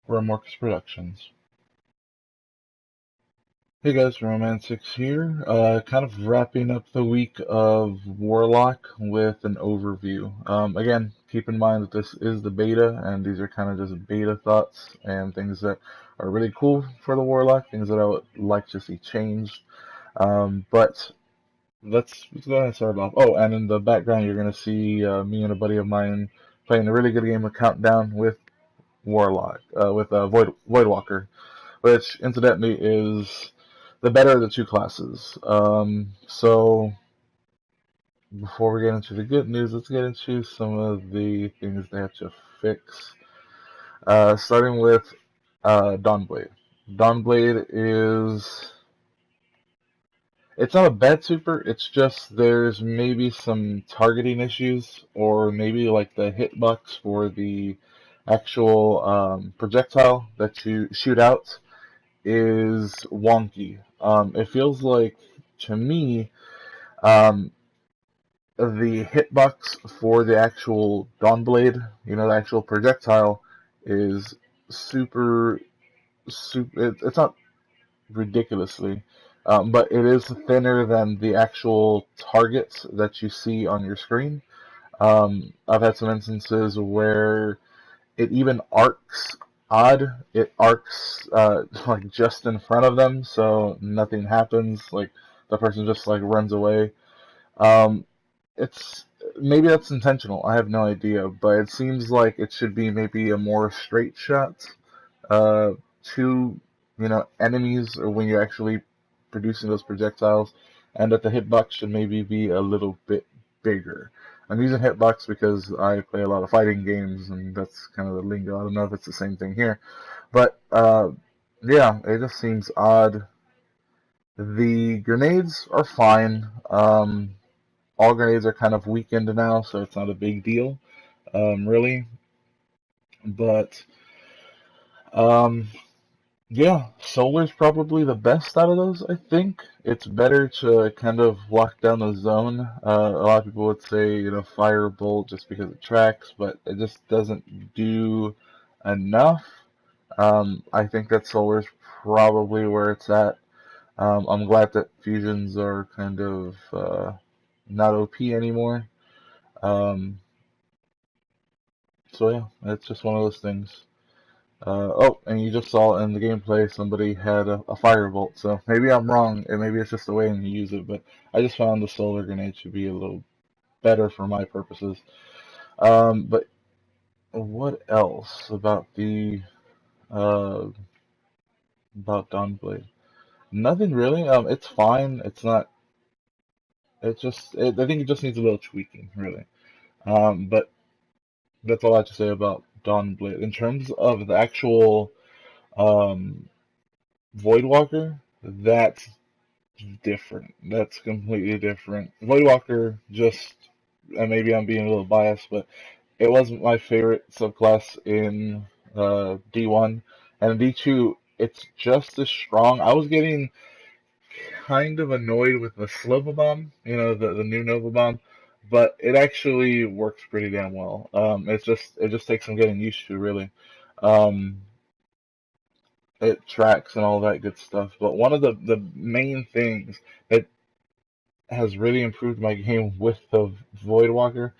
Romorcus Productions. Hey guys, Roman6 here. Kind of wrapping up the week of Warlock with an overview. Again, keep in mind that this is the beta, and these are kind of just beta thoughts and things that are really cool for the Warlock, things that I would like to see changed. But let's go ahead and start off. Oh, and in the background, you're going to see me and a buddy of mine playing a really good game of Countdown with Warlock, with Voidwalker, which incidentally is the better of the two classes. So before we get into the good news, let's get into some of the things they have to fix. Starting with Dawnblade. Dawnblade is it's not a bad super. It's just there's maybe some targeting issues, or maybe like the hitbox for the actual projectile that you shoot out is wonky. It feels like, to me, um, the hitbox for the actual Dawnblade, the actual projectile, is super. It's not ridiculously, but it is thinner than the actual targets that you see on your screen. I've had some instances where it even arcs odd. It arcs like just in front of them, so nothing happens. Like the person just like runs away. Um, it's maybe that's intentional. I have no idea, but it seems like it should be maybe a more straight shot uh, to enemies, or when you're actually producing those projectiles, and that the hitbox should maybe be a little bit bigger. I'm using hitbox because I play a lot of fighting games, and that's kind of the lingo. I don't know if it's the same thing here, but yeah, it just seems odd. The grenades are fine. All grenades are kind of weakened now, so it's not a big deal, really. But um, yeah, solar's probably the best out of those, I think. It's better to kind of lock down the zone. A lot of people would say, firebolt just because it tracks, but it just doesn't do enough. I think that solar's probably where it's at. I'm glad that fusions are kind of not OP anymore. Um, so yeah, it's just one of those things. Oh, and you just saw in the gameplay somebody had a firebolt, so maybe I'm wrong, and maybe it's just the way you use it, but I just found the solar grenade should be a little better for my purposes. But what else uh, about Dawnblade? Nothing really. It's fine. It's not. I think it just needs a little tweaking, really. But that's all I have to say about Dawnblade. In terms of the actual um, Voidwalker, that's different. That's completely different. Voidwalker, just, and maybe I'm being a little biased, but it wasn't my favorite subclass in D1. And in D2, it's just as strong. I was getting kind of annoyed with the Slova Bomb, the new Nova Bomb, but it actually works pretty damn well. It just takes some getting used to, really. Um, it tracks and all that good stuff. But one of the main things that has really improved my game with the Voidwalker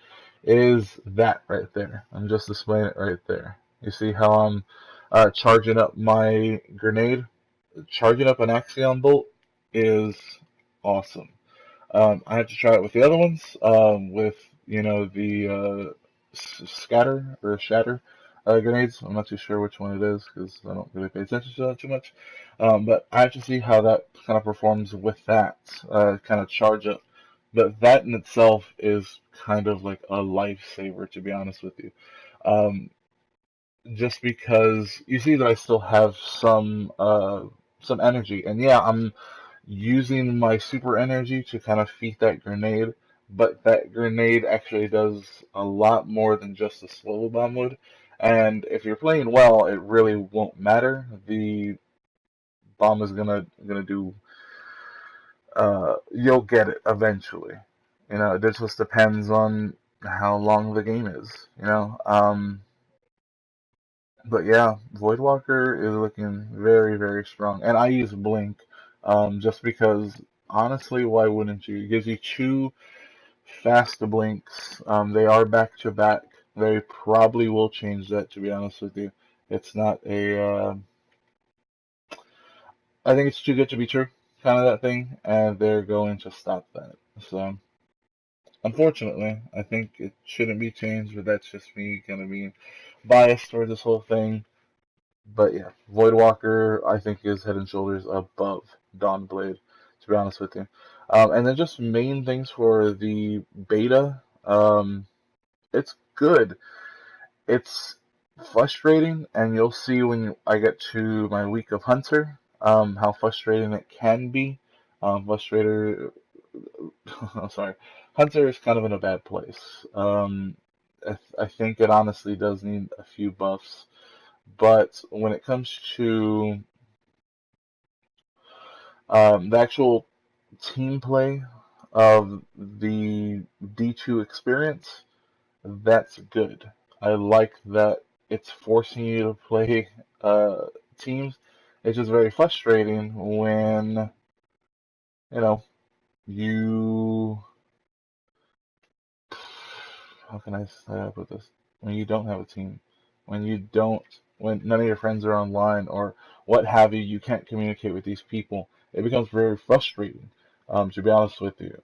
is that right there. I'm just displaying it right there. You see how I'm charging up my grenade? Charging up an Axion Bolt is awesome. I had to try it with the other ones, with the scatter or shatter grenades. I'm not too sure which one it is because I don't really pay attention to that too much. But I have to see how that kind of performs with that kind of charge up. But that in itself is kind of like a lifesaver, to be honest with you. Um, just because you see that I still have some energy, and yeah, I'm using my super energy to kind of feed that grenade, but that grenade actually does a lot more than just a slow bomb would. And if you're playing well, it really won't matter. The bomb is gonna do. You'll get it eventually. It just depends on how long the game is. But yeah, Voidwalker is looking very, very strong. And I use Blink just because, honestly, why wouldn't you? It gives you two fast blinks. They are back to back. They probably will change that, to be honest with you. It's not a, I think it's too good to be true, kind of that thing, and they're going to stop that. So, unfortunately, I think it shouldn't be changed, but that's just me kind of being biased toward this whole thing. But yeah, Voidwalker, I think, is head and shoulders above Dawnblade, to be honest with you. And then just main things for the beta. It's good. It's frustrating, and you'll see when I get to my week of Hunter, how frustrating it can be. Frustrator, I'm sorry, Hunter is kind of in a bad place. I think it honestly does need a few buffs, but when it comes to the actual team play of the D2 experience, that's good. I like that it's forcing you to play teams. It's just very frustrating when, you know, you, how can I put this? When you don't have a team, when you don't, when none of your friends are online or what have you, you can't communicate with these people. It becomes very frustrating, to be honest with you,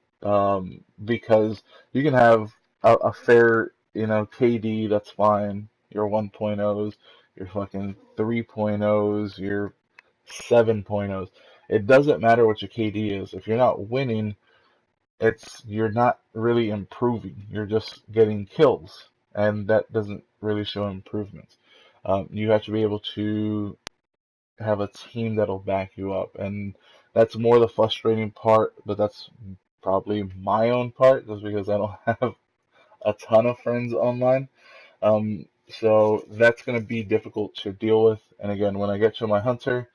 because you can have a fair, KD, that's fine. Your 1.0s, your fucking 3.0s, your 7.0s. It doesn't matter what your KD is. If you're not winning, you're not really improving. You're just getting kills, and that doesn't really show improvements. You have to be able to have a team that'll back you up, and that's more the frustrating part. But that's probably my own part, just because I don't have a ton of friends online. So that's going to be difficult to deal with. And again, when I get to my hunter,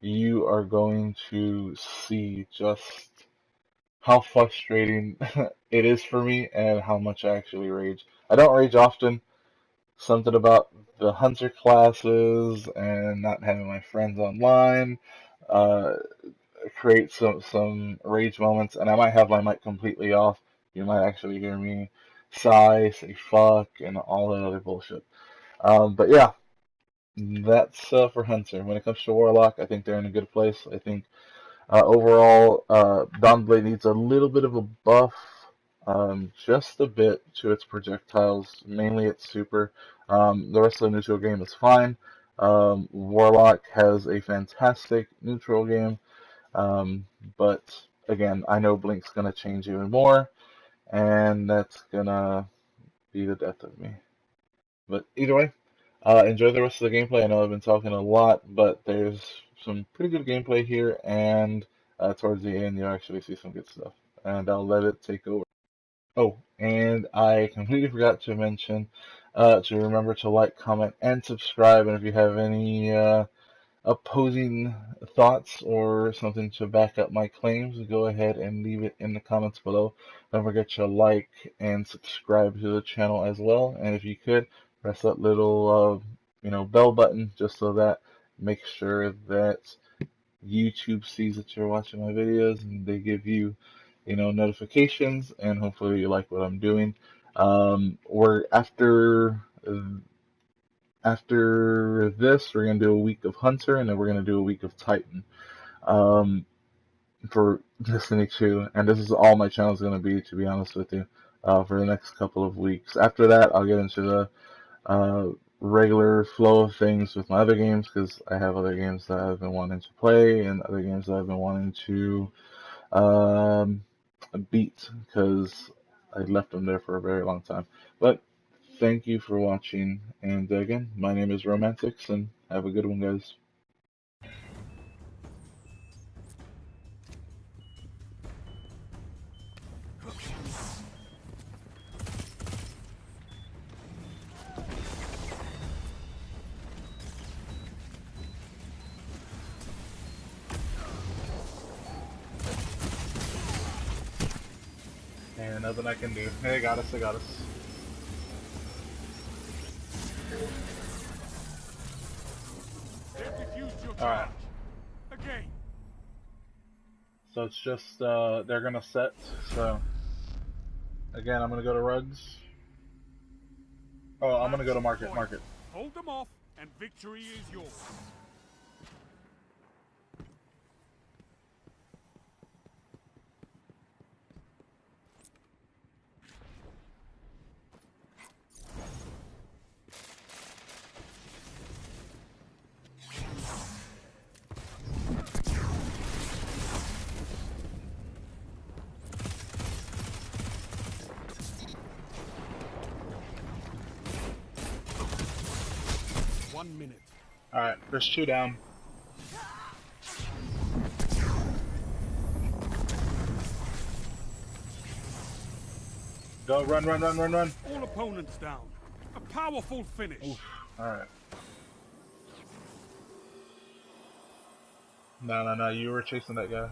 you are going to see just how frustrating it is for me and how much I actually rage. I don't rage often. Something about the hunter classes and not having my friends online uh, create some rage moments, and I might have my mic completely off. You might actually hear me sigh, say fuck, and all that other bullshit. But yeah, that's for hunter. When it comes to warlock, I think they're in a good place. I think overall, Dawnblade needs a little bit of a buff, just a bit to its projectiles, mainly its super. The rest of the neutral game is fine. Warlock has a fantastic neutral game, but again, I know Blink's gonna change even more, and that's gonna be the death of me. But either way, enjoy the rest of the gameplay. I know I've been talking a lot, but there's some pretty good gameplay here, and towards the end, you'll actually see some good stuff. And I'll let it take over. Oh, and I completely forgot to mention to remember to like, comment, and subscribe. And if you have any opposing thoughts or something to back up my claims, go ahead and leave it in the comments below. Don't forget to like and subscribe to the channel as well. And if you could, press that little bell button just so that make sure that YouTube sees that you're watching my videos and they give you, notifications, and hopefully you like what I'm doing. We're after this, we're gonna do a week of Hunter, and then we're gonna do a week of Titan. Um, for Destiny 2, and this is all my channel is gonna be, to be honest with you, for the next couple of weeks. After that, I'll get into the regular flow of things with my other games, because I have other games that I've been wanting to play and other games that I've been wanting to um, beat, because I left them there for a very long time. But thank you for watching, and again, my name is Romantics, and have a good one, guys. And nothing I can do. Hey, got us, I got us. Alright. Again. So it's just, they're gonna set, so... Again, I'm gonna go to rugs. Oh, I'm gonna go to market. Hold them off, and victory is yours. One minute. Alright, there's 2 down. Go, run. All opponents down. A powerful finish. Alright. No, you were chasing that guy.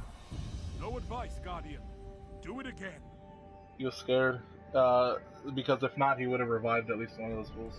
No advice, Guardian. Do it again. He was scared. Because if not, he would have revived at least one of those fools.